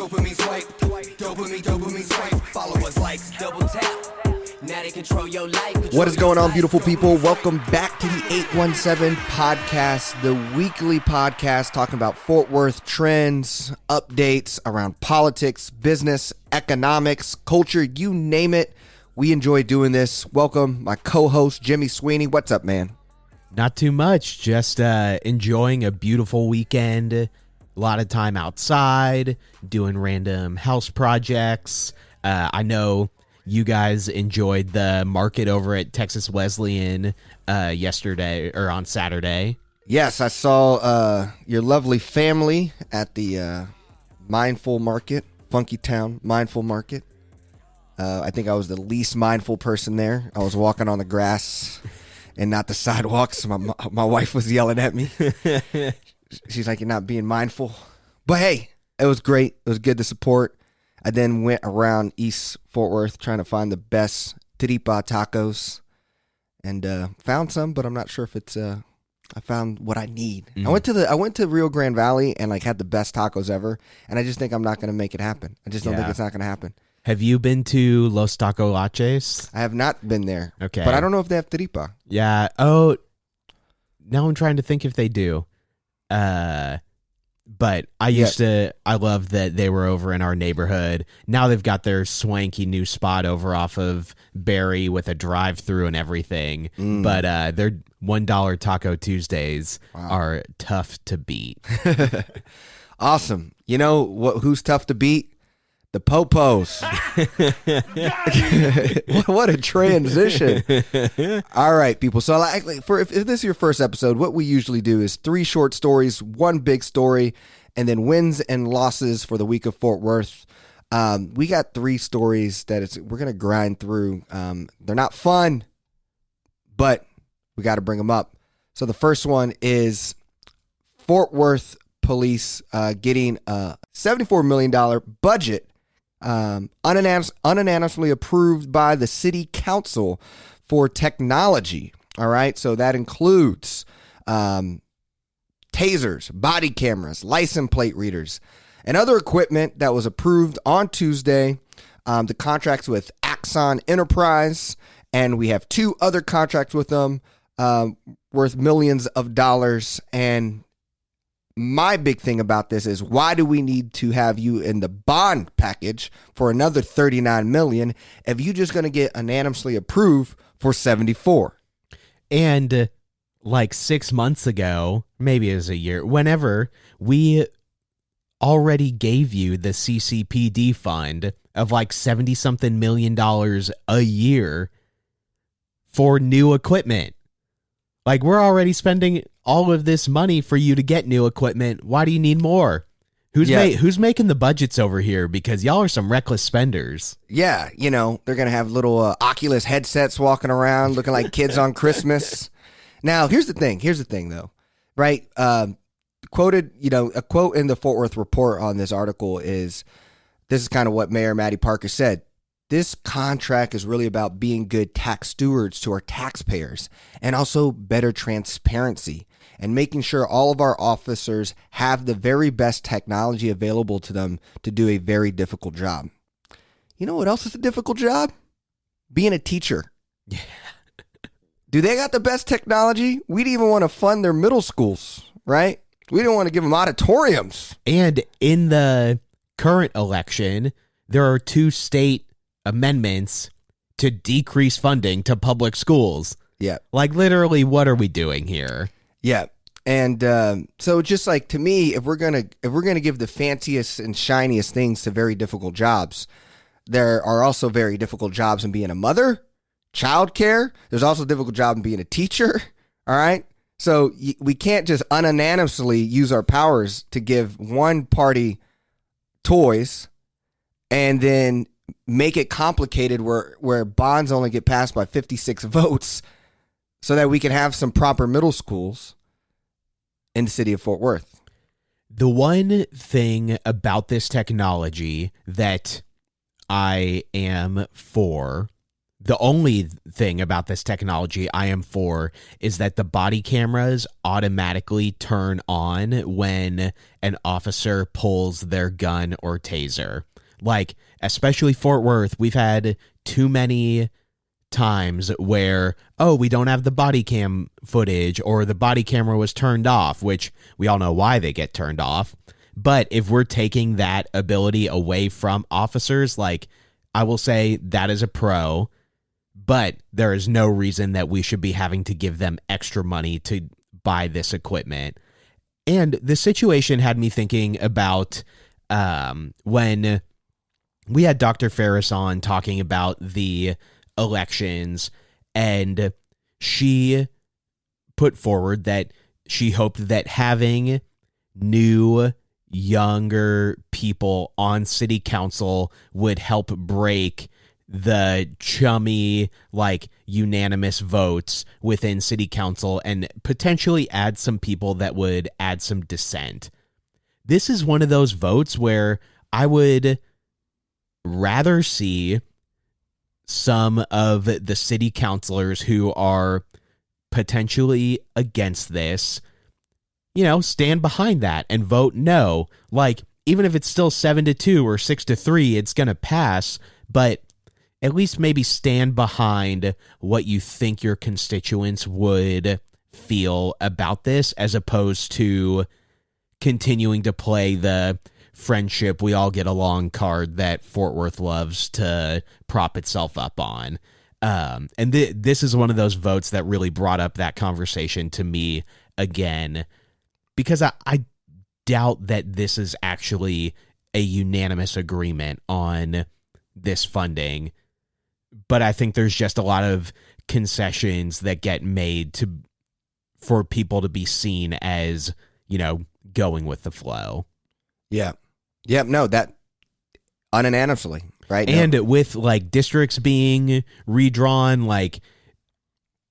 Dopamine swipe, dopamine swipe. Followers, likes, double tap. Now they control your life. What is going on, beautiful people? Welcome back to the 817 podcast, the weekly podcast talking about Fort Worth trends, updates around politics, business, economics, culture, you name it. We enjoy doing this. Welcome, my co-host, Jimmy Sweeney. What's up, man? Not too much. Just enjoying a beautiful weekend. A lot of time outside, doing random house projects. I know you guys enjoyed the market over at Texas Wesleyan yesterday or on Saturday. Yes, I saw your lovely family at the Mindful Market, Funky Town Mindful Market. I think I was the least mindful person there. I was walking on the grass and not the sidewalks. My wife was yelling at me. She's like, "You're not being mindful." But hey, it was great. It was good to support. I then went around East Fort Worth trying to find the best tripa tacos and found some, but I'm not sure if it's I found what I need. I went to Rio Grande Valley and like had the best tacos ever, and I just think I'm not going to make it happen. I just don't think it's not going to happen. Have you been to Los Taco Laches? I have not been there. Okay. But I don't know if they have tripa. Yeah. Oh, now I'm trying to think if they do. But I love that they were over in our neighborhood. Now they've got their swanky new spot over off of Berry with a drive-through and everything. But their $1 Taco Tuesdays are tough to beat. Awesome. You know who's tough to beat? The Popos. What a transition. All right, people. So if this is your first episode, what we usually do is 3 short stories, 1 big story, and then wins and losses for the week of Fort Worth. We got 3 stories that we're going to grind through. They're not fun, but we got to bring them up. So the first one is Fort Worth police getting a $74 million budget unanimously approved by the city council for technology. All right. So that includes tasers, body cameras, license plate readers, and other equipment that was approved on Tuesday. The contracts with Axon Enterprise, and we have 2 other contracts with them worth millions of dollars. And my big thing about this is, why do we need to have you in the bond package for another $39 million if you're just going to get unanimously approved for $74? And like 6 months ago, maybe it was a year, whenever, we already gave you the CCPD fund of like $70-something million a year for new equipment. Like, we're already spending all of this money for you to get new equipment. Why do you need more? Who's making the budgets over here? Because y'all are some reckless spenders. Yeah, they're going to have little Oculus headsets walking around looking like kids on Christmas. Now, here's the thing, though, right? Quoted, a quote in the Fort Worth Report on this article is kind of what Mayor Maddie Parker said. This contract is really about being good tax stewards to our taxpayers, and also better transparency and making sure all of our officers have the very best technology available to them to do a very difficult job. You know what else is a difficult job? Being a teacher. Yeah. Do they got the best technology? We didn't even want to fund their middle schools, right? We didn't want to give them auditoriums. And in the current election, there are 2 state amendments to decrease funding to public schools. Yeah. Like, literally, what are we doing here? Yeah. And so just like, to me, if we're going to give the fanciest and shiniest things to very difficult jobs, there are also very difficult jobs in being a mother, childcare. There's also a difficult job in being a teacher. All right. So we can't just unanimously use our powers to give one party toys and then make it complicated where bonds only get passed by 56 votes so that we can have some proper middle schools in the city of Fort Worth. The one thing about this technology that I am for the only thing about this technology I am for is that the body cameras automatically turn on when an officer pulls their gun or taser. Like, especially Fort Worth, we've had too many times where, oh, we don't have the body cam footage, or the body camera was turned off, which we all know why they get turned off. But if we're taking that ability away from officers, like, I will say that is a pro, but there is no reason that we should be having to give them extra money to buy this equipment. And the situation had me thinking about when we had Dr. Ferris on talking about the elections, and she put forward that she hoped that having new, younger people on city council would help break the chummy, like, unanimous votes within city council and potentially add some people that would add some dissent. This is one of those votes where I would rather see some of the city councilors who are potentially against this, stand behind that and vote no. Like, even if it's still 7-2 or 6-3, it's going to pass, but at least maybe stand behind what you think your constituents would feel about this, as opposed to continuing to play the friendship, we all get along card that Fort Worth loves to prop itself up on. And this is one of those votes that really brought up that conversation to me again, because I doubt that this is actually a unanimous agreement on this funding, but I think there's just a lot of concessions that get made for people to be seen as, going with the flow. Yeah. Yep. No, that unanimously, right? And with, like, districts being redrawn, like,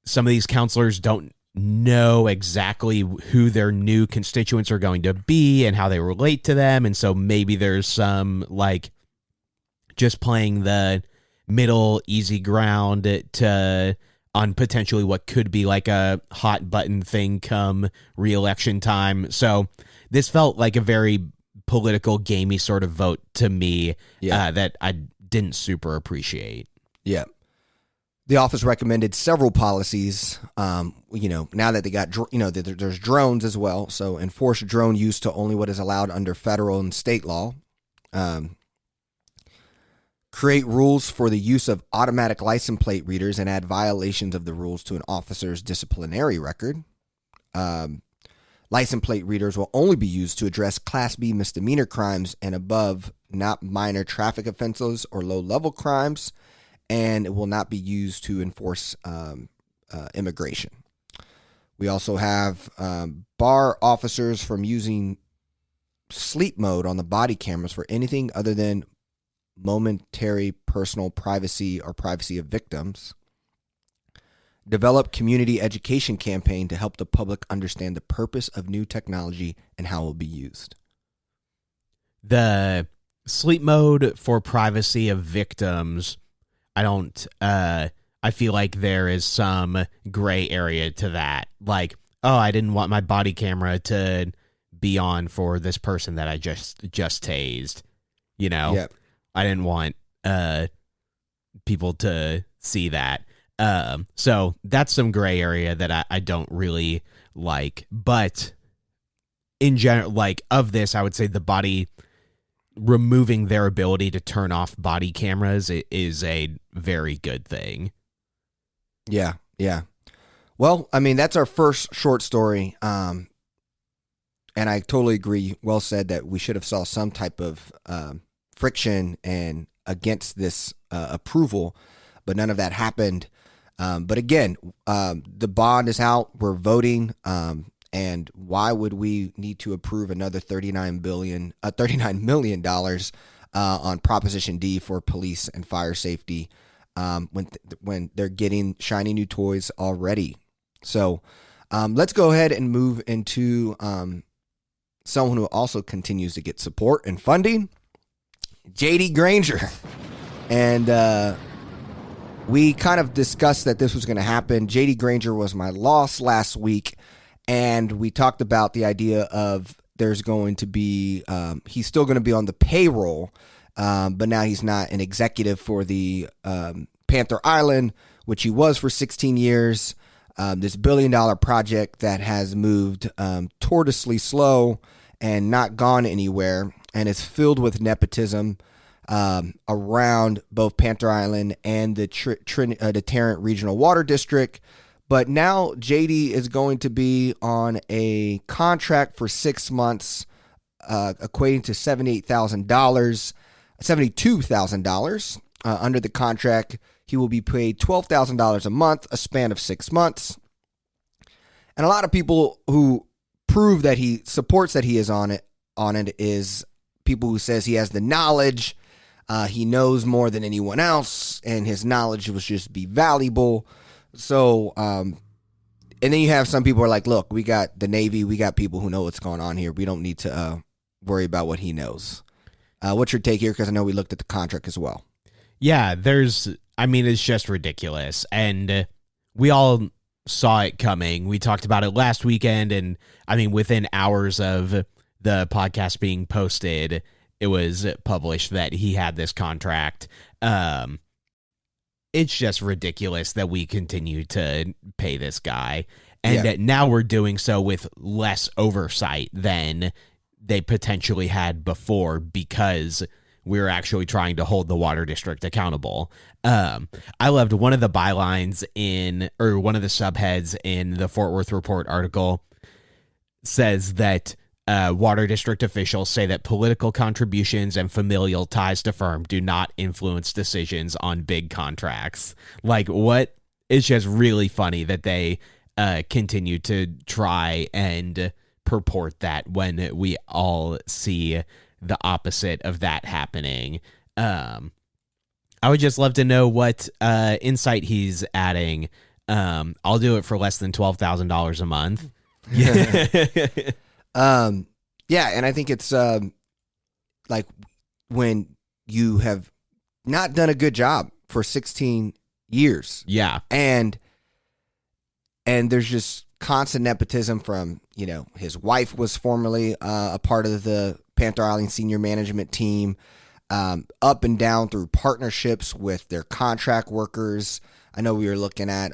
some of these counselors don't know exactly who their new constituents are going to be and how they relate to them. And so maybe there's some, like, just playing the middle easy ground on potentially what could be like a hot button thing come re-election time. So this felt like a very political gamey sort of vote to me. That I didn't super appreciate. Yeah. The office recommended several policies, now that they got, there's drones as well. So enforce drone use to only what is allowed under federal and state law. Create rules for the use of automatic license plate readers and add violations of the rules to an officer's disciplinary record. License plate readers will only be used to address Class B misdemeanor crimes and above, not minor traffic offenses or low-level crimes, and it will not be used to enforce immigration. We also have bar officers from using sleep mode on the body cameras for anything other than momentary personal privacy or privacy of victims. Develop community education campaign to help the public understand the purpose of new technology and how it will be used. The sleep mode for privacy of victims, I feel like there is some gray area to that. Like, oh, I didn't want my body camera to be on for this person that I just tased. Yep. I didn't want people to see that. So that's some gray area that I don't really like. But in general, like, of this, I would say the body removing their ability to turn off body cameras is a very good thing. Yeah. Well, I mean, that's our first short story. And I totally agree. Well said that we should have saw some type of friction and against this approval, but none of that happened. But again, the bond is out. We're voting. And why would we need to approve another $39 million on Proposition D for police and fire safety when they're getting shiny new toys already? So let's go ahead and move into someone who also continues to get support and funding, JD Granger. And we kind of discussed that this was going to happen. JD Granger was my loss last week, and we talked about the idea of there's going to be, he's still going to be on the payroll, but now he's not an executive for the Panther Island, which he was for 16 years. This $1 billion project that has moved tortoisely slow and not gone anywhere, and is filled with nepotism around both Panther Island and the Tarrant Regional Water District. But now JD is going to be on a contract for 6 months, equating to $72,000. Under the contract, he will be paid $12,000 a month, a span of 6 months. And a lot of people who prove that he supports that he is on it is people who says he has the knowledge, he knows more than anyone else, and his knowledge will just be valuable. So, and then you have some people who are like, look, we got the Navy, we got people who know what's going on here. We don't need to worry about what he knows. What's your take here? Because I know we looked at the contract as well. Yeah, it's just ridiculous. And we all saw it coming. We talked about it last weekend, and within hours of the podcast being posted, it was published that he had this contract. It's just ridiculous that we continue to pay this guy, and that now we're doing so with less oversight than they potentially had before, because we're actually trying to hold the water district accountable. I loved one of the bylines one of the subheads in the Fort Worth Report article says that water district officials say that political contributions and familial ties to firm do not influence decisions on big contracts. Like, what? It's just really funny that they continue to try and purport that when we all see the opposite of that happening. I would just love to know what insight he's adding. I'll do it for less than $12,000 a month. Yeah, and I think it's like when you have not done a good job for 16 years. Yeah. And there's just constant nepotism from, his wife was formerly a part of the Panther Island senior management team, up and down through partnerships with their contract workers. I know we were looking at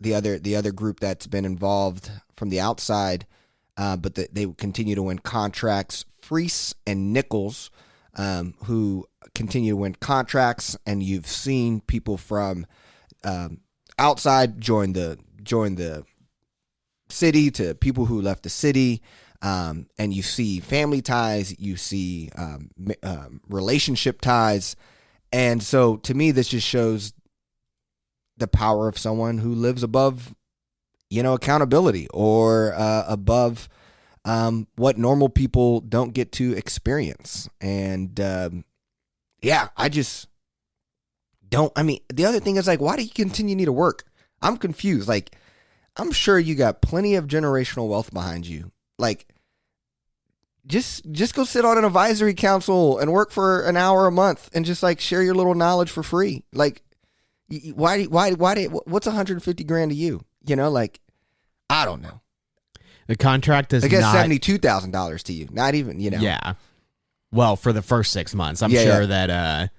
the other group that's been involved from the outside, but they continue to win contracts. Freese and Nichols, who continue to win contracts, and you've seen people from outside join the city to people who left the city. And you see family ties, you see relationship ties. And so to me, this just shows the power of someone who lives above, accountability, or above what normal people don't get to experience. And I just don't. The other thing is, like, why do you continue to need to work? I'm confused. Like, I'm sure you got plenty of generational wealth behind you. Like, just go sit on an advisory council and work for an hour a month and just like share your little knowledge for free. Like, why, what's $150,000 to you? Like, I don't know. The contract is, I guess, $72,000 to you. Not even, Yeah. Well, for the first 6 months, I'm sure that,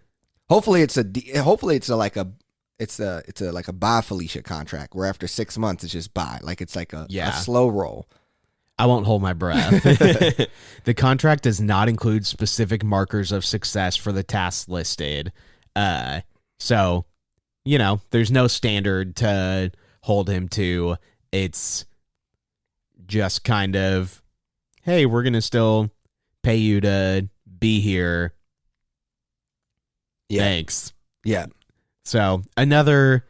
hopefully it's like a bye Felicia contract where after 6 months it's just bye. Like, it's like a slow roll. I won't hold my breath. The contract does not include specific markers of success for the tasks listed. So, there's no standard to hold him to. It's just kind of, hey, we're going to still pay you to be here. Yeah. Thanks. Yeah. So another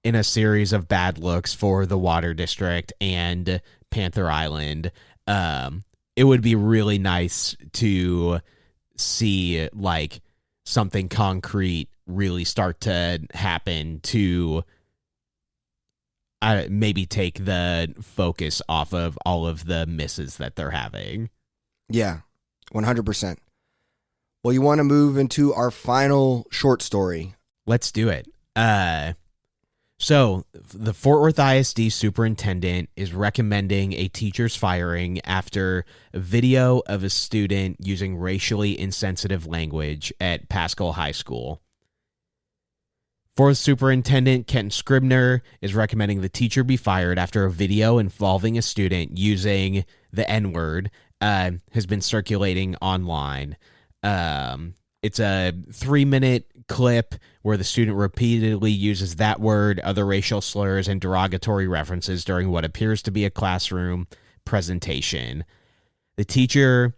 in a series of bad looks for the Water District and Panther Island. It would be really nice to see like something concrete really start to happen to maybe take the focus off of all of the misses that they're having. Yeah, 100%. Well, you want to move into our final short story. Let's do it. So the Fort Worth ISD superintendent is recommending a teacher's firing after a video of a student using racially insensitive language at Paschal High School. Fourth Superintendent Kent Scribner is recommending the teacher be fired after a video involving a student using the N-word has been circulating online. It's a 3-minute clip where the student repeatedly uses that word, other racial slurs, and derogatory references during what appears to be a classroom presentation. The teacher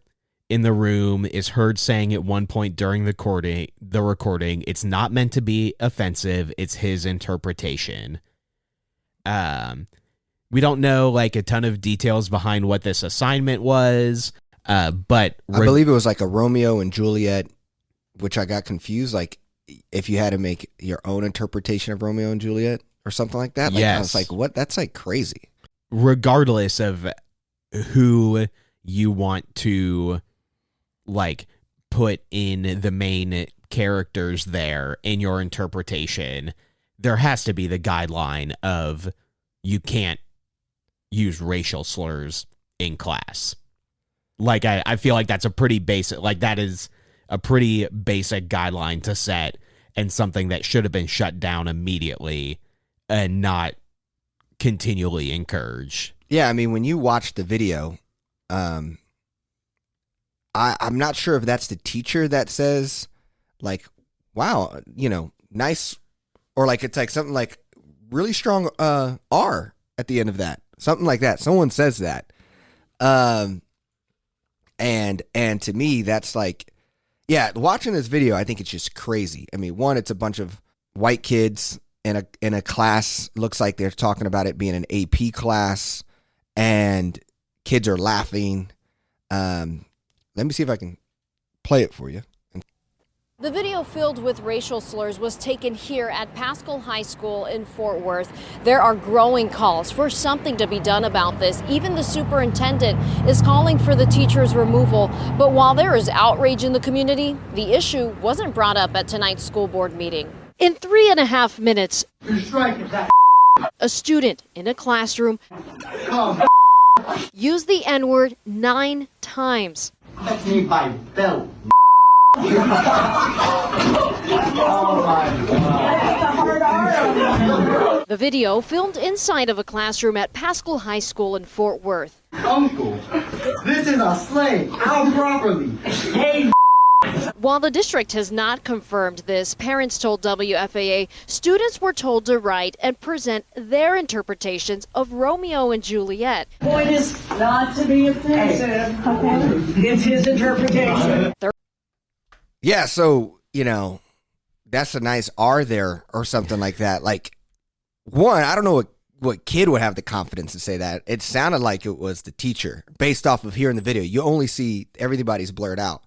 in the room is heard saying at one point during the recording, it's not meant to be offensive, it's his interpretation. We don't know like a ton of details behind what this assignment was, but I believe it was like a Romeo and Juliet, which I got confused. Like if you had to make your own interpretation of Romeo and Juliet or something like that. Like, yes. I was like, what? That's like crazy. Regardless of who you want to like put in the main characters there in your interpretation, there has to be the guideline of you can't use racial slurs in class. Like I feel like that's a pretty basic, like that is a pretty basic guideline to set, and something that should have been shut down immediately and not continually encouraged. Yeah, I mean, when you watch the video, I'm not sure if that's the teacher that says, like, wow, you know, nice, or like it's like something like really strong R at the end of that. Something like that. Someone says that. And to me, that's like, yeah, watching this video, I think it's just crazy. I mean, one, it's a bunch of white kids in a class. Looks like they're talking about it being an AP class, and kids are laughing. Let me see if I can play it for you. The video filled with racial slurs was taken here at Paschal High School in Fort Worth. There are growing calls for something to be done about this. Even the superintendent is calling for the teacher's removal. But while there is outrage in the community, the issue wasn't brought up at tonight's school board meeting. In 3.5 minutes, a student in a classroom used the N-word 9 times. Touch me by belt. Oh my God. The video filmed inside of a classroom at Paschal High School in Fort Worth. Uncle, this is a slave. How properly? Hey. While the district has not confirmed this, parents told WFAA students were told to write and present their interpretations of Romeo and Juliet. Point is not to be offensive. Okay. It's his interpretation. Yeah, so, you know, that's a nice R there or something like that. Like, one, I don't know what kid would have the confidence to say that. It sounded like it was the teacher based off of hearing the video. You only see everybody's blurred out.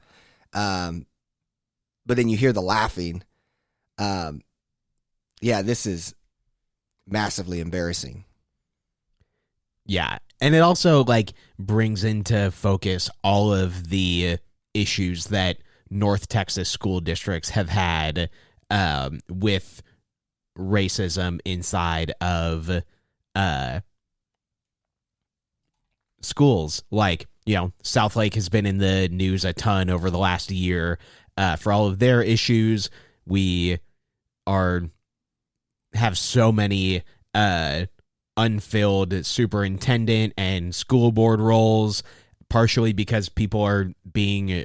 But then you hear the laughing. Yeah, this is massively embarrassing. Yeah. And it also like brings into focus all of the issues that North Texas school districts have had with racism inside of schools. Like, you know, Southlake has been in the news a ton over the last year for all of their issues. We have so many unfilled superintendent and school board roles, partially because people are being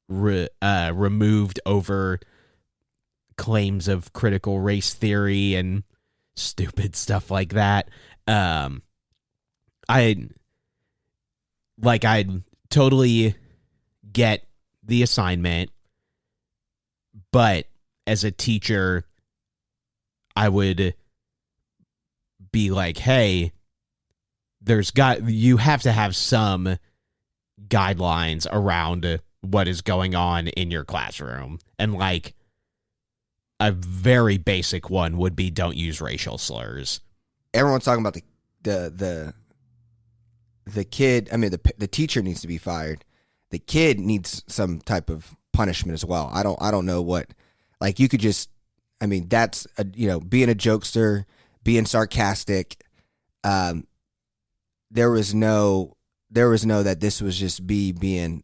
removed over claims of critical race theory and stupid stuff like that. I totally get the assignment, but as a teacher, I would be like, hey, you have to have some guidelines around what is going on in your classroom. And like a very basic one would be don't use racial slurs. Everyone's talking about the kid. I mean, the teacher needs to be fired. The kid needs some type of punishment as well. I don't know what, like you could just, I mean, that's being a jokester, being sarcastic. There was no that this was just being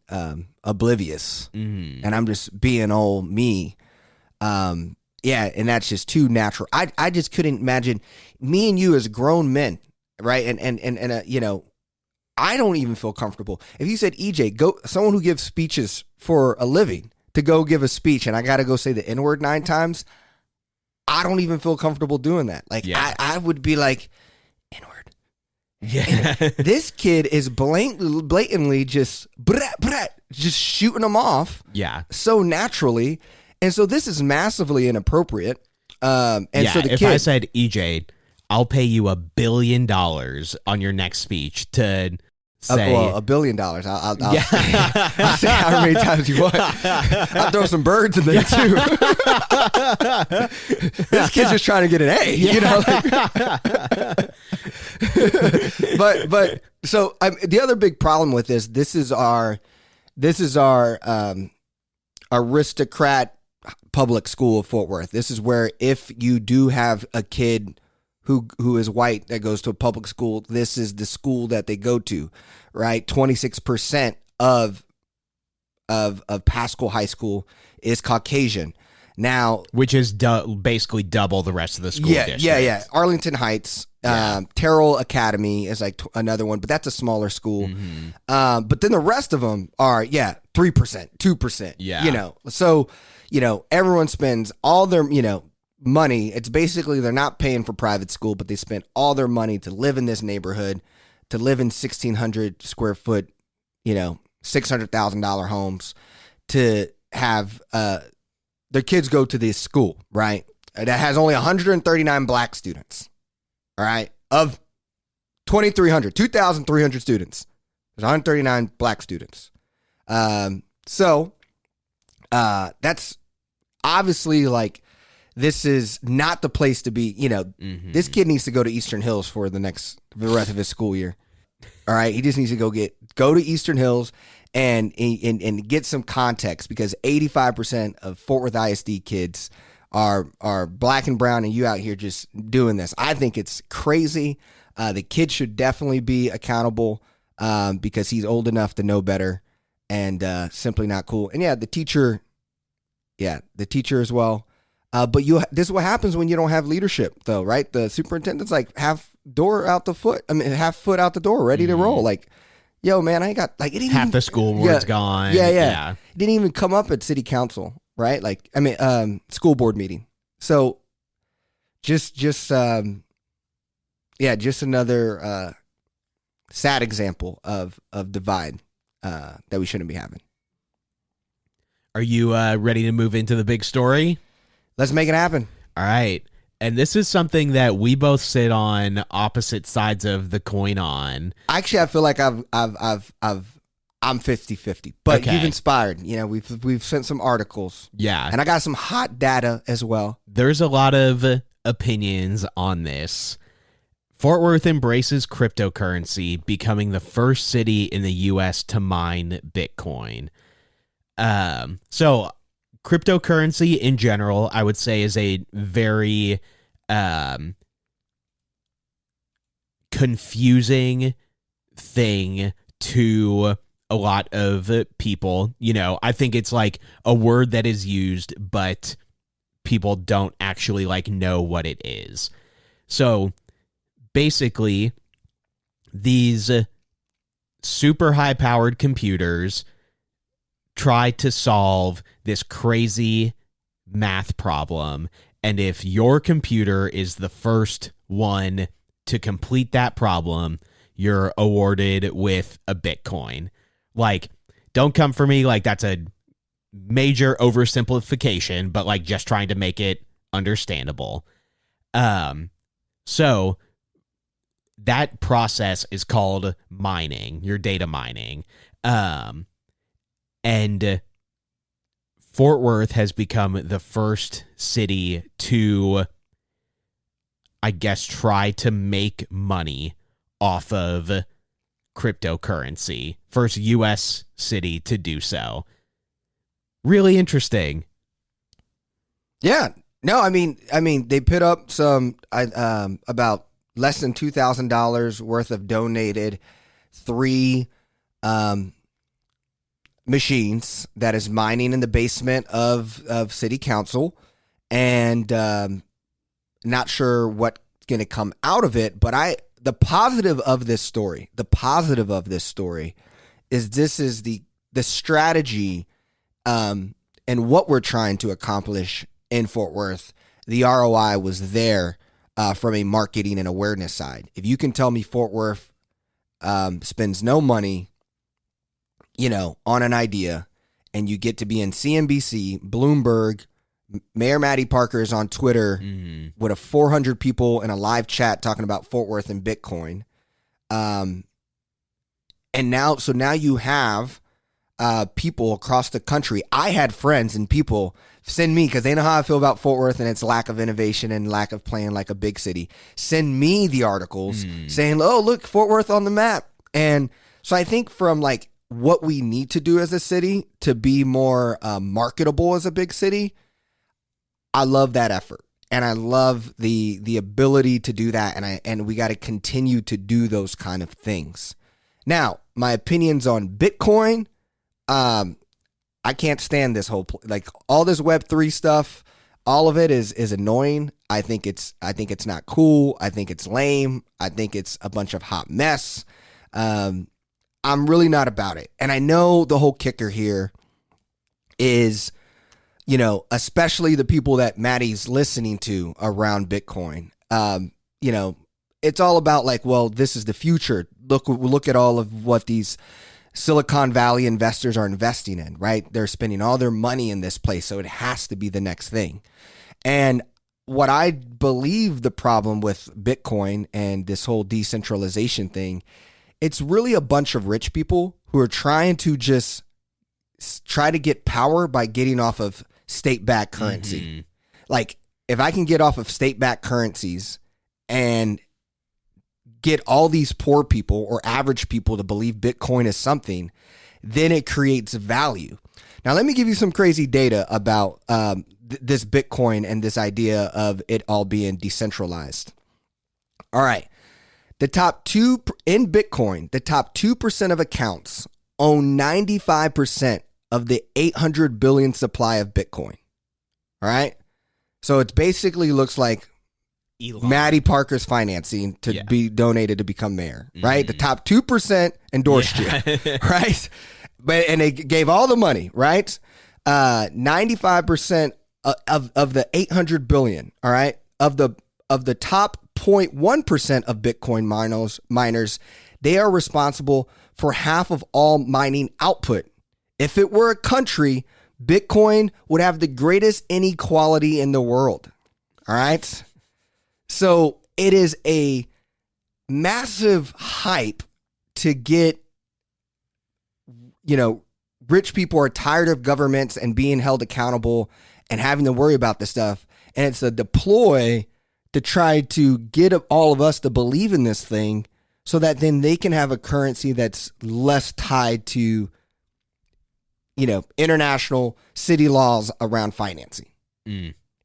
oblivious, and I'm just being old me. Yeah, and that's just too natural. I just couldn't imagine me and you as grown men, right? And I don't even feel comfortable. If you said, EJ, go, someone who gives speeches for a living, to go give a speech and I got to go say the N-word 9 times, I don't even feel comfortable doing that. Like, I would be like, N-word. Yeah. This kid is blatantly just shooting them off. Yeah. So naturally. And so this is massively inappropriate. So the if kid, I said, EJ, I'll pay you $1 billion on your next speech to say $1 billion. I'll say how many times you want. I'll throw some birds in there too. This kid's just trying to get an A, but so the other big problem with this is our aristocrat public school of Fort Worth. This is where if you do have a kid who is white that goes to a public school, this is the school that they go to, right? 26% of Paschal High School is Caucasian. Now, which is basically double the rest of the school district. Yeah. Arlington Heights, Terrell Academy is like another one, but that's a smaller school. But then the rest of them are 3%, 2%. Yeah, so everyone spends all their money. It's basically they're not paying for private school, but they spend all their money to live in this neighborhood, to live in 1,600 square foot, $600,000 homes, to have their kids go to this school, right? That has only 139 black students, all right? Of 2,300 students, there's 139 black students. So that's obviously like, this is not the place to be. This kid needs to go to Eastern Hills for the rest of his school year. All right, he just needs to go to Eastern Hills and get some context, because 85% of Fort Worth ISD kids are black and brown, and you out here just doing this. I think it's crazy. The kid should definitely be accountable because he's old enough to know better, and simply not cool. And the teacher as well. But this is what happens when you don't have leadership, though, right? The superintendent's like half foot out the door, ready to roll. Like, yo, man, I ain't got like half the school board's gone. Yeah. Didn't even come up at city council, right? Like, school board meeting. So, just another sad example of divide that we shouldn't be having. Are you ready to move into the big story? Let's make it happen. All right. And this is something that we both sit on opposite sides of the coin on. Actually, I feel like I'm 50-50, but Okay. you've inspired. We've sent some articles. Yeah. And I got some hot data as well. There's a lot of opinions on this. Fort Worth embraces cryptocurrency, becoming the first city in the U.S. to mine Bitcoin. So cryptocurrency in general, I would say, is a very confusing thing to a lot of people. I think it's like a word that is used, but people don't actually know what it is. So basically, these super high-powered computers try to solve this crazy math problem, and if your computer is the first one to complete that problem, you're awarded with a Bitcoin. Don't come for me, that's a major oversimplification, but just trying to make it understandable. So that process is called mining, your data mining. And Fort Worth has become the first city to, I guess, try to make money off of cryptocurrency. First U.S. city to do so. Really interesting. Yeah. No, I mean, they put up some about less than $2,000 worth of donated 3 machines that is mining in the basement of city council, and not sure what's going to come out of it. But the positive of this story is this is the strategy and what we're trying to accomplish in Fort Worth. The ROI was there from a marketing and awareness side. If you can tell me Fort Worth spends no money, on an idea, and you get to be in CNBC, Bloomberg, Mayor Maddie Parker is on Twitter with 400 people in a live chat talking about Fort Worth and Bitcoin. And now you have people across the country. I had friends and people send me, because they know how I feel about Fort Worth and its lack of innovation and lack of playing like a big city, send me the articles saying, oh, look, Fort Worth on the map. And so I think from like what we need to do as a city to be more marketable as a big city, I love that effort. And I love the ability to do that. And we got to continue to do those kind of things. Now, my opinions on Bitcoin, I can't stand this whole like all this Web3 stuff. All of it is annoying. I think it's not cool. I think it's lame. I think it's a bunch of hot mess. I'm really not about it. And I know the whole kicker here is, especially the people that Maddie's listening to around Bitcoin. It's all about like, well, this is the future. Look at all of what these Silicon Valley investors are investing in, right? They're spending all their money in this place, so it has to be the next thing. And what I believe the problem with Bitcoin and this whole decentralization thing, it's really a bunch of rich people who are trying to just try to get power by getting off of state-backed currency. Like, if I can get off of state-backed currencies and get all these poor people or average people to believe Bitcoin is something, then it creates value. Now, let me give you some crazy data about this Bitcoin and this idea of it all being decentralized. All right. The top 2% of accounts own 95% of the 800 billion supply of Bitcoin. All right. So it basically looks like Elon. Maddie Parker's financing to be donated to become mayor, right? The top 2% endorsed you, right? And they gave all the money, right? 95% of the 800 billion, all right? Of the top 0.1% of Bitcoin miners, they are responsible for half of all mining output. If it were a country, Bitcoin would have the greatest inequality in the world. All right. So it is a massive hype to get, rich people are tired of governments and being held accountable and having to worry about this stuff. And it's a deploy to try to get all of us to believe in this thing so that then they can have a currency that's less tied to, international city laws around financing.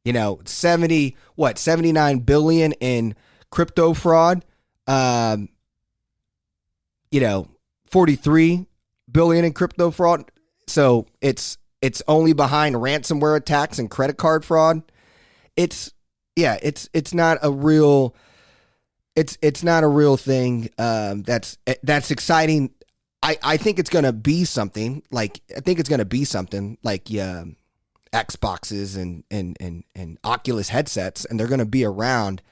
79 billion in crypto fraud, 43 billion in crypto fraud. So it's only behind ransomware attacks and credit card fraud. It's not a real thing. That's exciting. I think it's gonna be something like Xboxes and Oculus headsets, and they're gonna be around.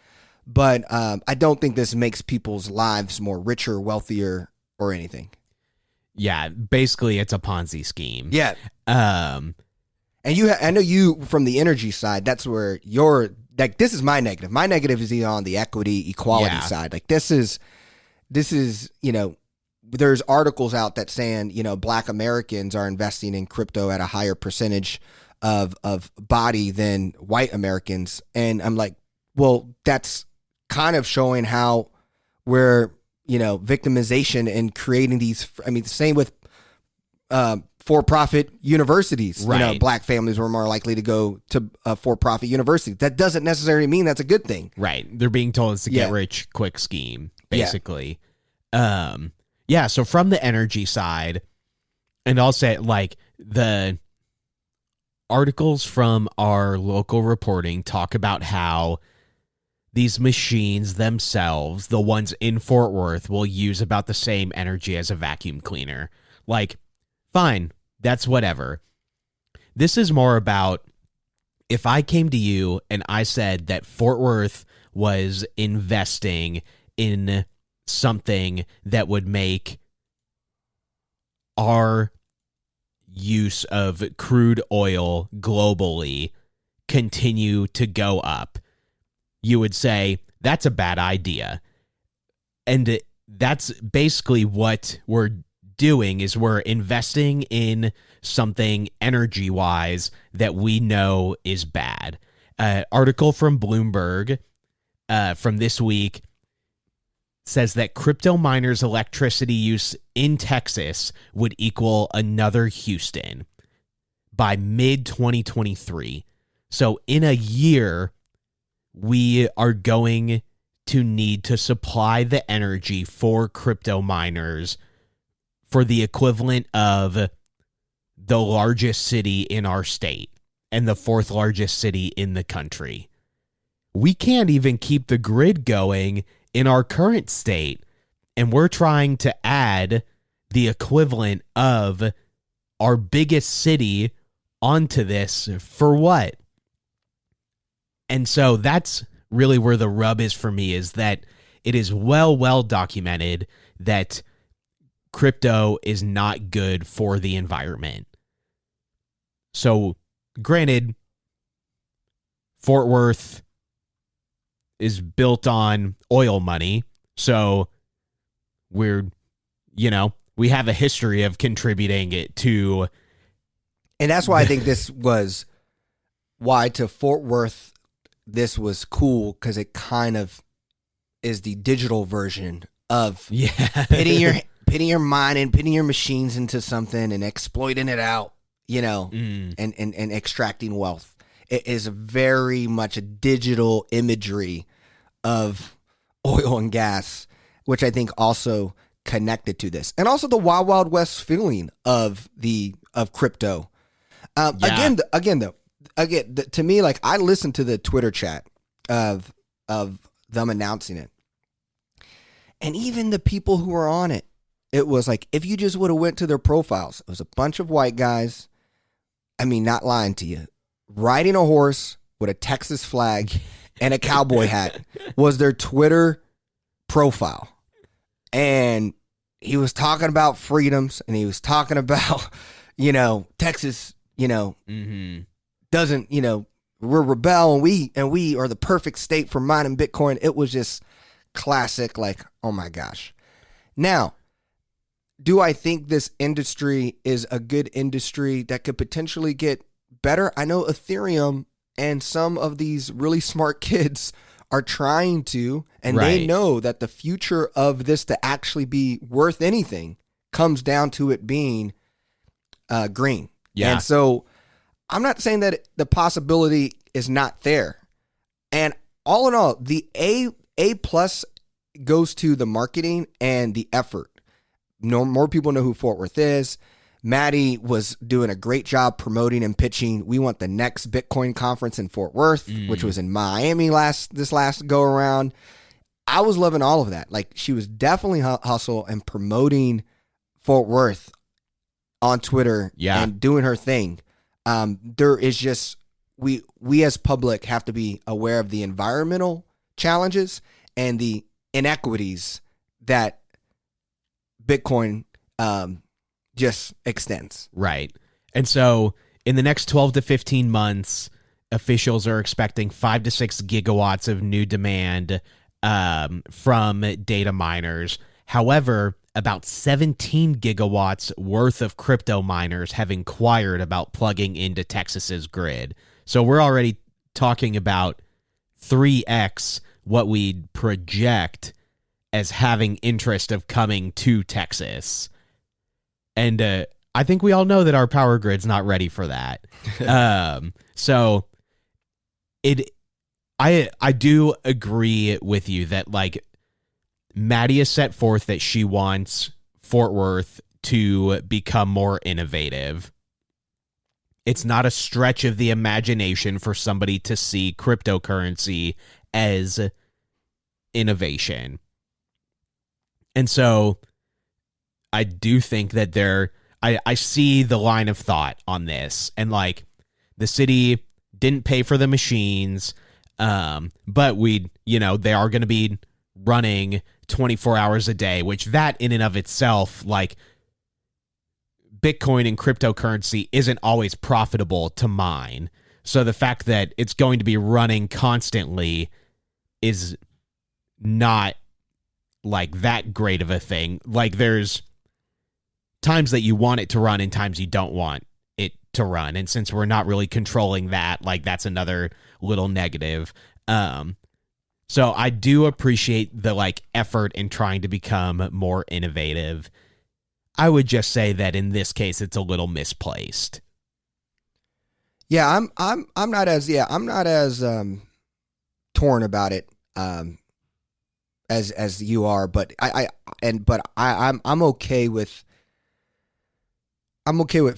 But I don't think this makes people's lives more richer, wealthier, or anything. Yeah, basically it's a Ponzi scheme. Yeah. And I know you from the energy side. That's where you're like. This is my negative. My negative is on the equity equality side. Like this is there's articles out that saying Black Americans are investing in crypto at a higher percentage of body than white Americans, and I'm like, well, that's kind of showing how we're victimization and creating these. I mean, same with for-profit universities. Right. Black families were more likely to go to a for-profit university. That doesn't necessarily mean that's a good thing. Right. They're being told it's a Yeah. get rich quick scheme, basically. Yeah. So from the energy side, and I'll say like the articles from our local reporting talk about how these machines themselves, the ones in Fort Worth, will use about the same energy as a vacuum cleaner. Like, fine, that's whatever. This is more about if I came to you and I said that Fort Worth was investing in something that would make our use of crude oil globally continue to go up, you would say that's a bad idea. And that's basically what we're doing, is we're investing in something energy-wise that we know is bad. Article from Bloomberg from this week says that crypto miners' electricity use in Texas would equal another Houston by mid-2023. So in a year, we are going to need to supply the energy for crypto miners for the equivalent of the largest city in our state and the fourth largest city in the country. We can't even keep the grid going in our current state, and we're trying to add the equivalent of our biggest city onto this for what? And so that's really where the rub is for me, is that it is well documented that crypto is not good for the environment. So, granted, Fort Worth is built on oil money, so we have a history of contributing it to. And that's why I think this was why to Fort Worth this was cool, because it kind of is the digital version of pitting your mind and pitting your machines into something and exploiting it out, and extracting wealth. It is very much a digital imagery of oil and gas, which I think also connected to this, and also the Wild Wild West feeling of crypto. Again, to me, like, I listened to the Twitter chat of them announcing it, and even the people who were on it, it was like, if you just would have went to their profiles, it was a bunch of white guys. I mean, not lying to you, riding a horse with a Texas flag and a cowboy hat was their Twitter profile. And he was talking about freedoms, and he was talking about, Texas, doesn't, we're rebel, and we are the perfect state for mining Bitcoin. It was just classic, like, oh my gosh. Now, do I think this industry is a good industry that could potentially get better? I know Ethereum and some of these really smart kids are trying to, and they know that the future of this to actually be worth anything comes down to it being green. Yeah. And so I'm not saying that the possibility is not there. And all in all, the A plus goes to the marketing and the effort. More people know who Fort Worth is. Maddie was doing a great job promoting and pitching. We want the next Bitcoin conference in Fort Worth, which was in Miami this last go around. I was loving all of that. Like, she was definitely hustle and promoting Fort Worth on Twitter and doing her thing. There is just, we as public have to be aware of the environmental challenges and the inequities that Bitcoin just extends. Right. And so in the next 12 to 15 months, officials are expecting 5 to 6 gigawatts of new demand from data miners. However, about 17 gigawatts worth of crypto miners have inquired about plugging into Texas's grid. So we're already talking about 3x what we'd project as having interest of coming to Texas. And I think we all know that our power grid's not ready for that. So I do agree with you that like Maddie has set forth that she wants Fort Worth to become more innovative. It's not a stretch of the imagination for somebody to see cryptocurrency as innovation. And so I do think that I see the line of thought on this, and like the city didn't pay for the machines, but they are going to be running 24 hours a day, which that in and of itself, like Bitcoin and cryptocurrency isn't always profitable to mine. So the fact that it's going to be running constantly is not like that great of a thing. Like there's times that you want it to run and times you don't want it to run. And since we're not really controlling that, like that's another little negative. So I do appreciate the like effort in trying to become more innovative. I would just say that in this case, it's a little misplaced. Yeah, I'm not as torn about it as you are, but I'm okay with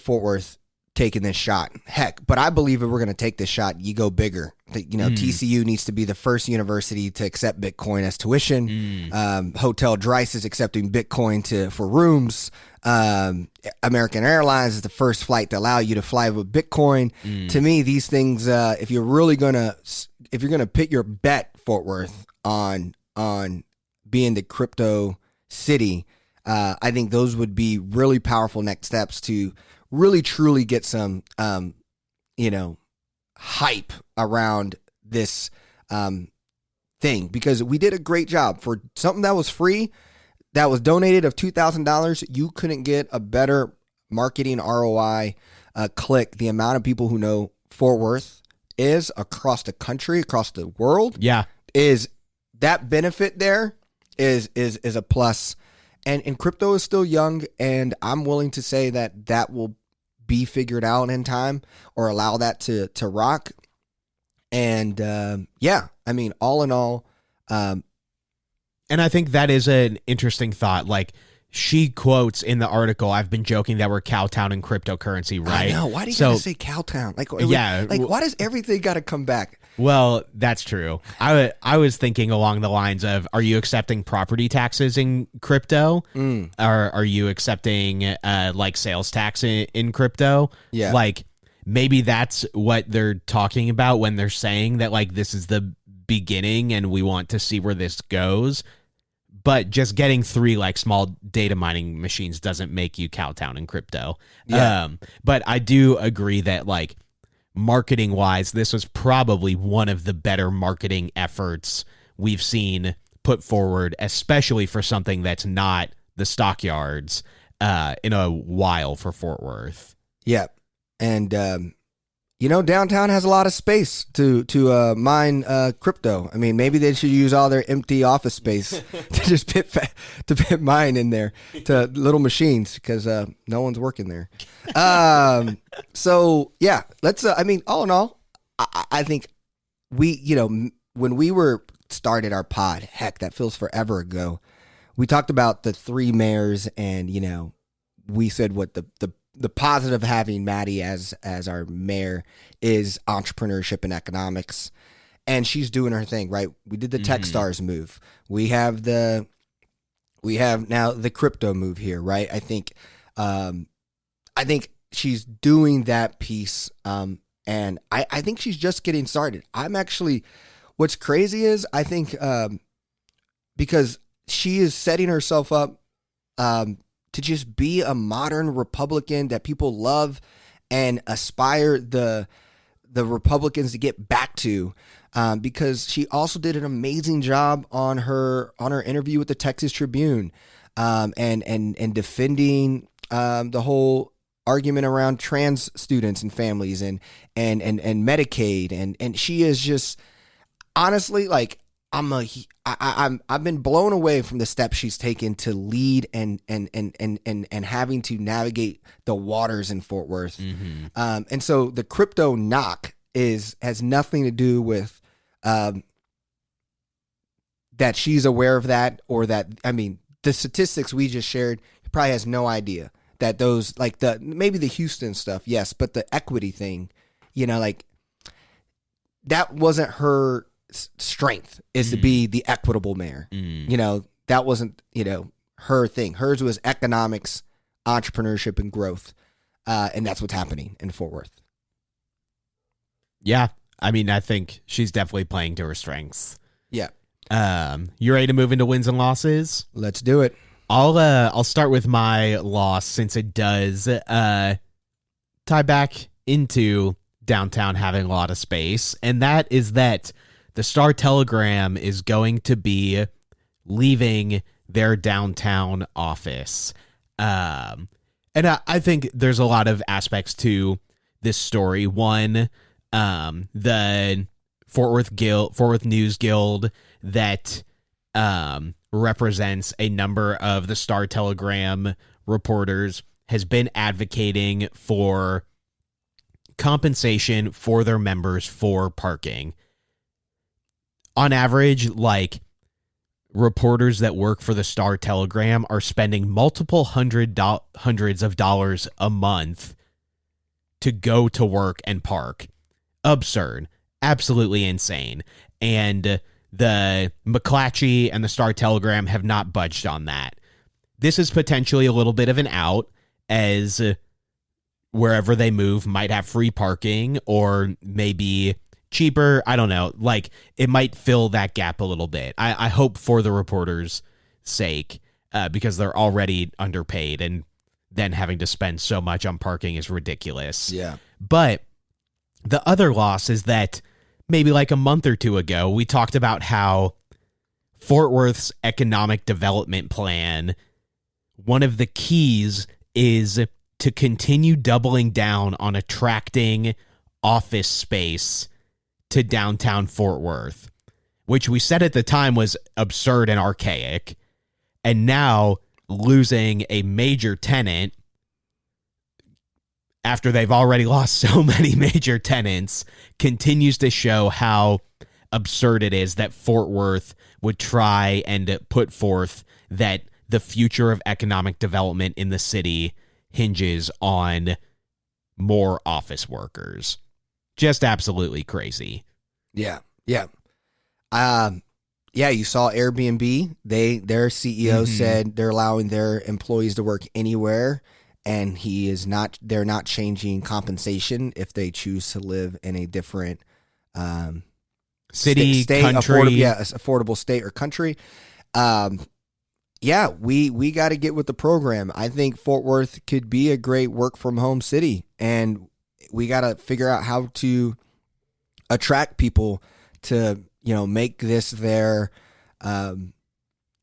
Fort Worth taking this shot. Heck, but I believe if we're going to take this shot, you go bigger. TCU needs to be the first university to accept Bitcoin as tuition. Hotel Dryce is accepting Bitcoin for rooms. American Airlines is the first flight to allow you to fly with Bitcoin. To me, these things, if you're gonna put your bet, Fort Worth, on being the crypto city, I think those would be really powerful next steps to really truly get some hype around this thing, because we did a great job for something that was free, that was donated of $2,000. You couldn't get a better marketing ROI click. The amount of people who know Fort Worth is across the country, across the world, is that benefit there is a plus. And crypto is still young, and I'm willing to say that will be figured out in time, or allow that to rock. And I mean, all in all, and I think that is an interesting thought. Like she quotes in the article, I've been joking that we're Cowtown in cryptocurrency, right? I know. Why do you gotta say Cowtown? Why does everything gotta come back? Well, that's true. I was thinking along the lines of, are you accepting property taxes in crypto? Or are you accepting like sales tax in crypto? Yeah. Like maybe that's what they're talking about when they're saying that like this is the beginning and we want to see where this goes. But just getting 3 like small data mining machines doesn't make you Cowtown in crypto. Yeah. But I do agree that like marketing wise, this was probably one of the better marketing efforts we've seen put forward, especially for something that's not the stockyards in a while for Fort Worth. Yeah. And, downtown has a lot of space to mine crypto. I mean, maybe they should use all their empty office space to just put mine in there to little machines, because no one's working there. So yeah, let's. I mean, all in all, I think we, when we started our pod, heck, that feels forever ago. We talked about the 3 mayors, and we said what the positive of having Maddie as our mayor is entrepreneurship and economics, and she's doing her thing, right? We did the Techstars move. We have now the crypto move here, right? I think she's doing that piece, and I think she's just getting started. What's crazy is I think because she is setting herself up to just be a modern Republican that people love and aspire the Republicans to get back to, because she also did an amazing job on her interview with the Texas Tribune, and defending the whole argument around trans students and families and Medicaid, and she is just honestly, like, I've been blown away from the steps she's taken to lead and having to navigate the waters in Fort Worth. And so the crypto knock has nothing to do with that she's aware of that, or that, I mean, the statistics we just shared, he probably has no idea that those, like maybe the Houston stuff, yes, but the equity thing, like that wasn't her strength, is to be the equitable mayor. That wasn't, her thing. Hers was economics, entrepreneurship, and growth. And that's what's happening in Fort Worth. Yeah. I mean, I think she's definitely playing to her strengths. Yeah. You ready to move into wins and losses? Let's do it. I'll start with my loss, since it does tie back into downtown having a lot of space, and that is that the Star Telegram is going to be leaving their downtown office. And I think there's a lot of aspects to this story. One, the Fort Worth News Guild that represents a number of the Star Telegram reporters has been advocating for compensation for their members for parking. On average, like, reporters that work for the Star Telegram are spending multiple hundreds of dollars a month to go to work and park. Absurd. Absolutely insane. And the McClatchy and the Star Telegram have not budged on that. This is potentially a little bit of an out, as wherever they move might have free parking, or maybe cheaper. I don't know. Like, it might fill that gap a little bit. I hope for the reporters' sake, because they're already underpaid, and then having to spend so much on parking is ridiculous. Yeah. But the other loss is that maybe like a month or two ago, we talked about how Fort Worth's economic development plan, one of the keys is to continue doubling down on attracting office space to downtown Fort Worth, which we said at the time was absurd and archaic. And now losing a major tenant after they've already lost so many major tenants continues to show how absurd it is that Fort Worth would try and put forth that the future of economic development in the city hinges on more office workers. Just absolutely crazy. Yeah. Yeah. You saw Airbnb. Their CEO said they're allowing their employees to work anywhere, and they're not changing compensation if they choose to live in a different city, state, country. Affordable state or country. We got to get with the program. I think Fort Worth could be a great work from home city, and we got to figure out how to attract people to, make this their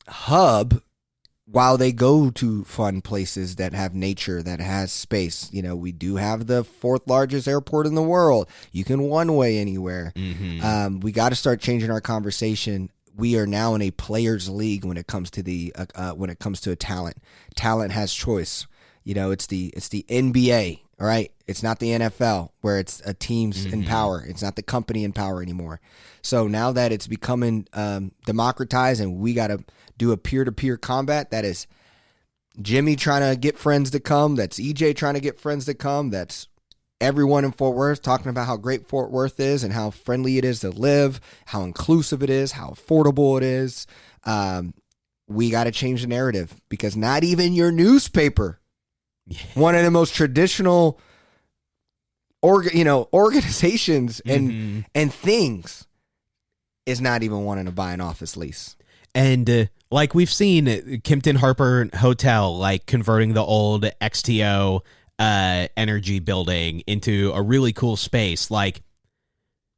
hub while they go to fun places that have nature, that has space. We do have the fourth largest airport in the world. You can one way anywhere. We got to start changing our conversation. We are now in a players league when it comes to a talent. Talent has choice. It's the NBA. All right. It's not the NFL where it's a teams in power. It's not the company in power anymore. So now that it's becoming democratized, and we got to do a peer-to-peer combat, that is Jimmy trying to get friends to come. That's EJ trying to get friends to come. That's everyone in Fort Worth talking about how great Fort Worth is and how friendly it is to live, how inclusive it is, how affordable it is. We got to change the narrative, because not even your newspaper, one of the most traditional organizations and things, is not even wanting to buy an office lease. And like we've seen Kimpton Harper Hotel, like converting the old XTO energy building into a really cool space. Like,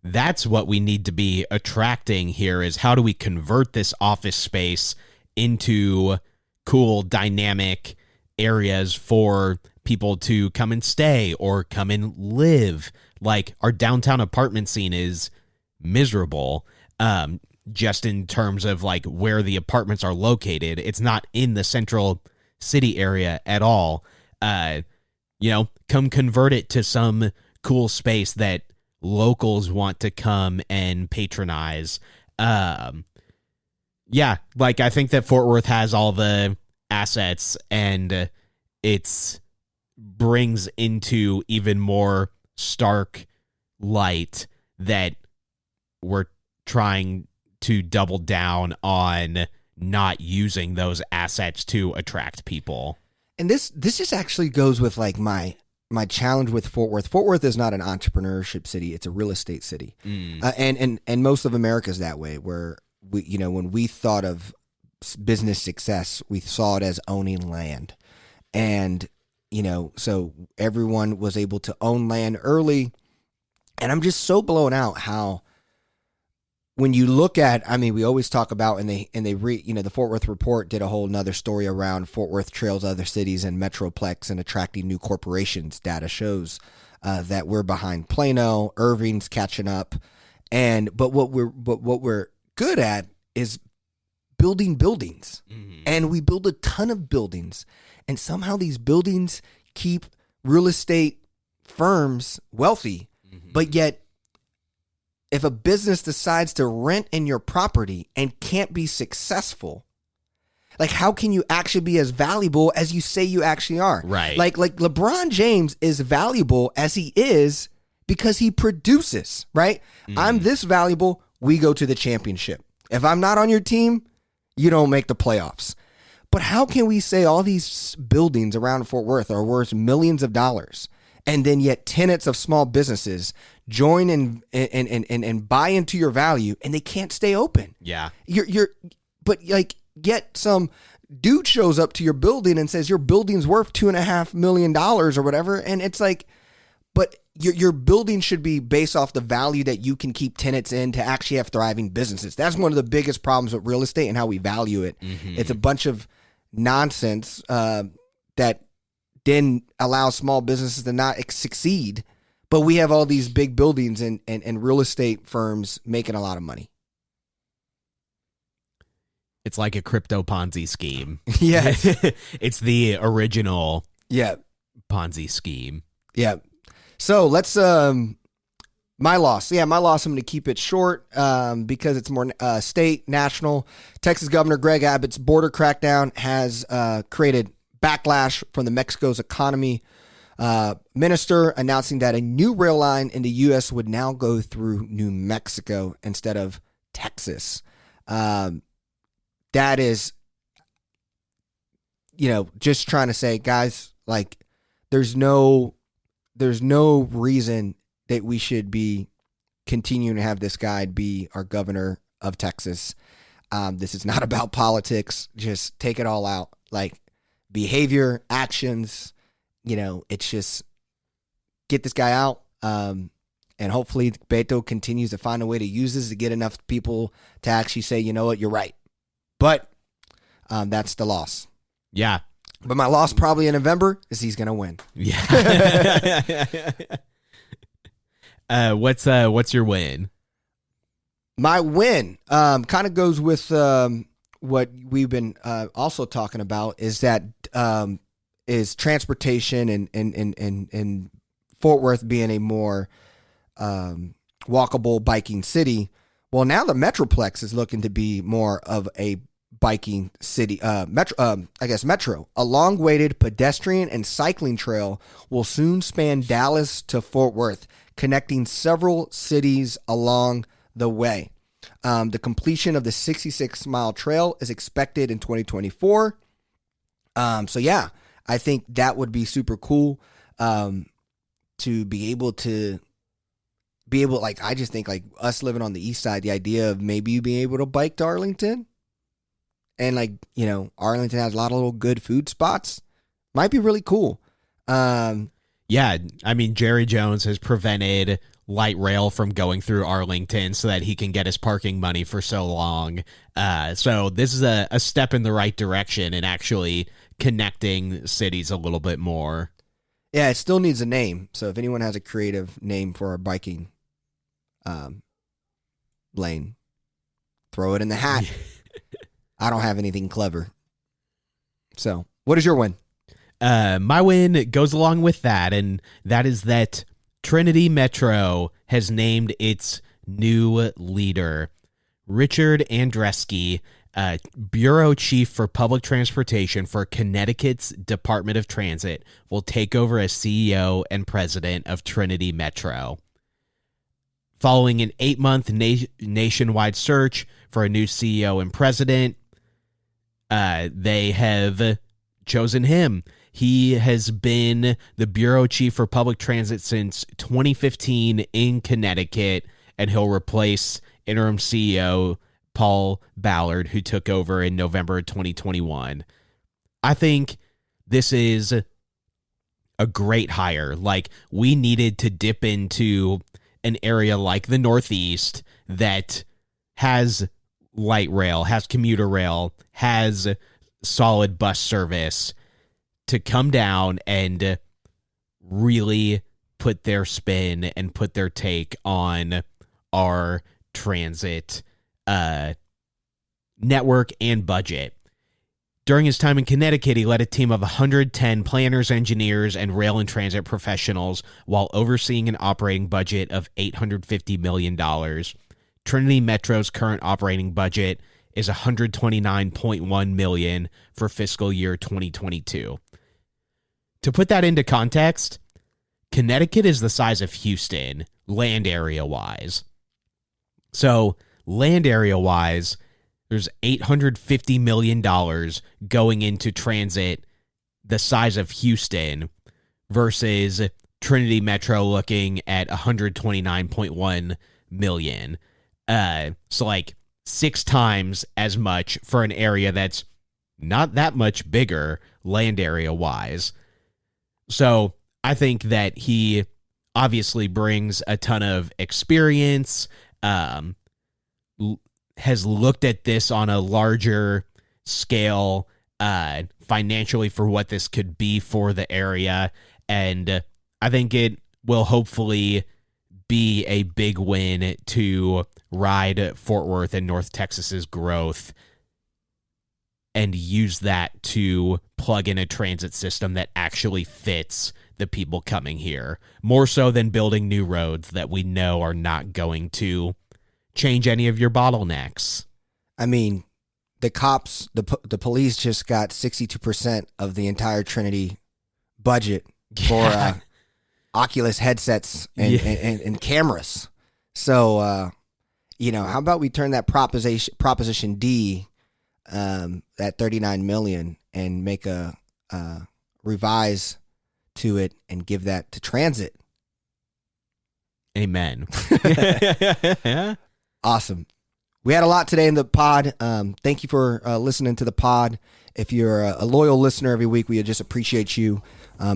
that's what we need to be attracting here, is how do we convert this office space into cool, dynamic areas for people to come and stay or come and live. Like, our downtown apartment scene is miserable. just in terms of like where the apartments are located. It's not in the central city area at all. Come convert it to some cool space that locals want to come and patronize. Like I think that Fort Worth has all the assets, and it's brings into even more stark light that we're trying to double down on not using those assets to attract people. And this just actually goes with like my challenge with Fort Worth. Fort Worth is not an entrepreneurship city; it's a real estate city, and most of America is that way. Where when we thought of business success, we saw it as owning land, and so everyone was able to own land early. And I'm just so blown out how, when you look at, we always talk about, the Fort Worth Report did a whole nother story around Fort Worth trails other cities and Metroplex and attracting new corporations. Data shows that we're behind Plano, Irving's catching up, but what we're good at is building buildings, and we build a ton of buildings, and somehow these buildings keep real estate firms wealthy, but yet, if a business decides to rent in your property and can't be successful, like how can you actually be as valuable as you say you actually are? Right. Like LeBron James is valuable as he is because he produces, right? I'm this valuable, we go to the championship. If I'm not on your team, you don't make the playoffs. But how can we say all these buildings around Fort Worth are worth millions of dollars, and then yet tenants of small businesses join and buy into your value, and they can't stay open? Yeah. But yet some dude shows up to your building and says your building's worth $2.5 million or whatever, and it's like, but your building should be based off the value that you can keep tenants in to actually have thriving businesses. That's one of the biggest problems with real estate and how we value it. It's a bunch of nonsense that then allows small businesses to not succeed. But we have all these big buildings and real estate firms making a lot of money. It's like a crypto Ponzi scheme. Yes. It's the original Ponzi scheme. Yeah. So let's, my loss. Yeah, my loss, I'm going to keep it short because it's more state, national. Texas Governor Greg Abbott's border crackdown has created backlash from the Mexico's economy minister, announcing that a new rail line in the U.S. would now go through New Mexico instead of Texas. That is, just trying to say, guys, like, there's no reason that we should be continuing to have this guy be our governor of Texas. This is not about politics. Just take it all out. Like, behavior, actions, it's just get this guy out. And hopefully Beto continues to find a way to use this to get enough people to actually say, you know what, you're right. But that's the loss. Yeah. But my loss probably in November is he's going to win. Yeah. What's your win? My win kind of goes with what we've been also talking about is that is transportation and Fort Worth being a more walkable biking city. Well, now the Metroplex is looking to be more of a biking city. Metro. A long-awaited pedestrian and cycling trail will soon span Dallas to Fort Worth, connecting several cities along the way. The completion of the 66-mile trail is expected in 2024. So yeah, I think that would be super cool to be able, like, I just think like us living on the east side, the idea of maybe you being able to bike to Arlington, and like, Arlington has a lot of little good food spots, might be really cool. Yeah, I mean, Jerry Jones has prevented light rail from going through Arlington so that he can get his parking money for so long. So this is a step in the right direction in actually connecting cities a little bit more. Yeah, it still needs a name. So if anyone has a creative name for a biking lane, throw it in the hat. I don't have anything clever. So, what is your win? My win goes along with that, and that is that Trinity Metro has named its new leader. Richard Andreski, Bureau Chief for Public Transportation for Connecticut's Department of Transit, will take over as CEO and president of Trinity Metro. Following an 8-month nationwide search for a new CEO and president, they have chosen him. He has been the Bureau Chief for Public Transit since 2015 in Connecticut, and he'll replace interim CEO Paul Ballard, who took over in November 2021. I think this is a great hire. Like, we needed to dip into an area like the Northeast that has light rail, has commuter rail, has solid bus service, to come down and really put their spin and put their take on our transit network and budget. During his time in Connecticut, he led a team of 110 planners, engineers, and rail and transit professionals while overseeing an operating budget of $850 million. Trinity Metro's current operating budget is $129.1 million for fiscal year 2022. To put that into context, Connecticut is the size of Houston, land area-wise. So, land area-wise, there's $850 million going into transit the size of Houston versus Trinity Metro looking at $129.1 million. So, like, 6 times as much for an area that's not that much bigger land area-wise. So I think that he obviously brings a ton of experience, has looked at this on a larger scale financially for what this could be for the area, and I think it will hopefully be a big win to ride Fort Worth and North Texas's growth and use that to plug in a transit system that actually fits the people coming here, more so than building new roads that we know are not going to change any of your bottlenecks. I mean, the cops, the police just got 62% of the entire Trinity budget for Oculus headsets and cameras. So, how about we turn that Proposition D, at $39 million, and make a revise to it and give that to transit. Amen. Awesome. We had a lot today in the pod. Thank you for listening to the pod. If you're a loyal listener every week, we just appreciate you.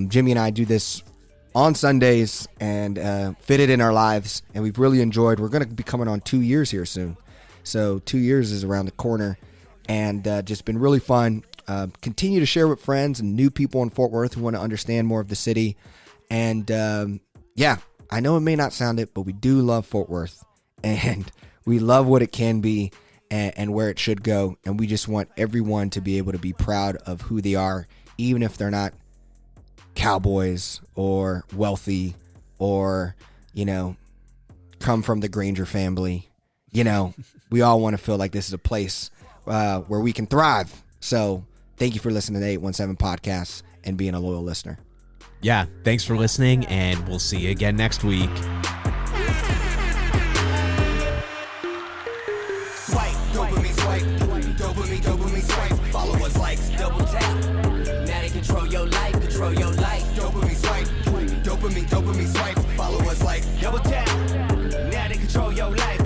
Jimmy and I do this on Sundays and fit it in our lives, and we've really enjoyed. We're going to be coming on 2 years here soon. So 2 years is around the corner, and just been really fun. Continue to share with friends and new people in Fort Worth who want to understand more of the city. And I know it may not sound it, but we do love Fort Worth, and we love what it can be and where it should go. And we just want everyone to be able to be proud of who they are, even if they're not cowboys or wealthy or, come from the Granger family. We all want to feel like this is a place where we can thrive. So thank you for listening to the 817 Podcast and being a loyal listener. Yeah, thanks for listening, and we'll see you again next week. Swipe, dopamine, swipe. Follow us, likes, double tap. Now they control your life, Dopamine swipe. Follow us, like, double tap. Now they control your life,